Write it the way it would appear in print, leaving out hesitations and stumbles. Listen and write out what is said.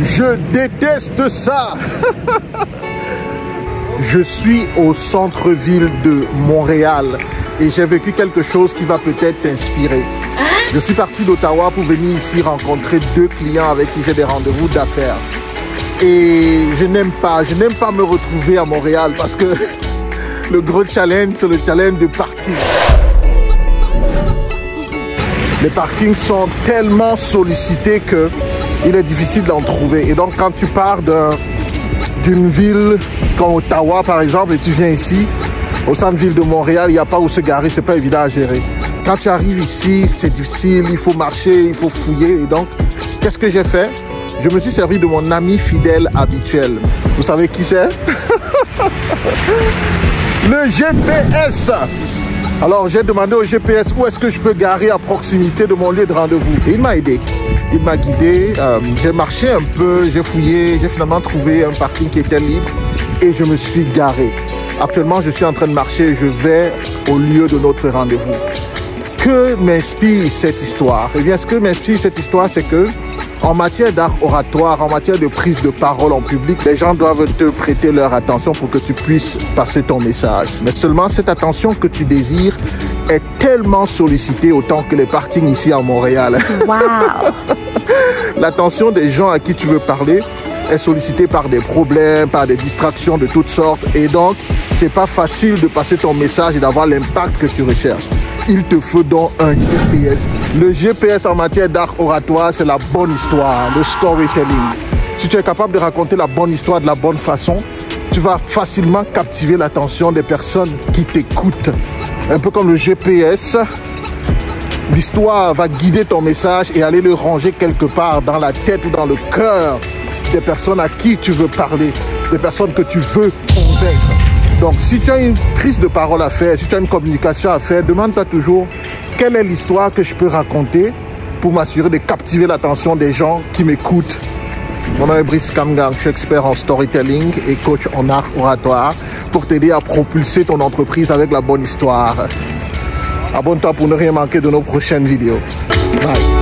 Je déteste ça. Je suis au centre-ville de Montréal et j'ai vécu quelque chose qui va peut-être t'inspirer. Je suis parti d'Ottawa pour venir ici rencontrer 2 clients avec qui j'ai des rendez-vous d'affaires. Et je n'aime pas me retrouver à Montréal parce que le gros challenge, c'est le challenge de parking. Les parkings sont tellement sollicités que il est difficile d'en trouver. Et donc quand tu pars d'une ville comme Ottawa par exemple et tu viens ici, au centre-ville de Montréal, il n'y a pas où se garer, c'est pas évident à gérer. Quand tu arrives ici, c'est difficile, il faut marcher, il faut fouiller. Et donc, qu'est-ce que j'ai fait? Je me suis servi de mon ami fidèle habituel. Vous savez qui c'est? Le GPS. Alors j'ai demandé au GPS où est-ce que je peux garer à proximité de mon lieu de rendez-vous. Et il m'a aidé. Il m'a guidé. J'ai marché un peu, j'ai fouillé, j'ai finalement trouvé un parking qui était libre et je me suis garé. Actuellement, je suis en train de marcher et je vais au lieu de notre rendez-vous. Que m'inspire cette histoire? Eh bien, ce que m'inspire cette histoire, c'est que en matière d'art oratoire, en matière de prise de parole en public, les gens doivent te prêter leur attention pour que tu puisses passer ton message. Mais seulement cette attention que tu désires est tellement sollicitée autant que les parkings ici à Montréal. Wow. L'attention des gens à qui tu veux parler est sollicitée par des problèmes, par des distractions de toutes sortes. Et donc, c'est pas facile de passer ton message et d'avoir l'impact que tu recherches. Il te faut donc un GPS. Le GPS en matière d'art oratoire, c'est la bonne histoire, le storytelling. Si tu es capable de raconter la bonne histoire de la bonne façon, tu vas facilement captiver l'attention des personnes qui t'écoutent. Un peu comme le GPS, l'histoire va guider ton message et aller le ranger quelque part dans la tête ou dans le cœur des personnes à qui tu veux parler, des personnes que tu veux convaincre. Donc, si tu as une prise de parole à faire, si tu as une communication à faire, demande-toi toujours quelle est l'histoire que je peux raconter pour m'assurer de captiver l'attention des gens qui m'écoutent. Mon nom est Brice Kamgang, je suis expert en storytelling et coach en art oratoire pour t'aider à propulser ton entreprise avec la bonne histoire. Abonne-toi pour ne rien manquer de nos prochaines vidéos. Bye.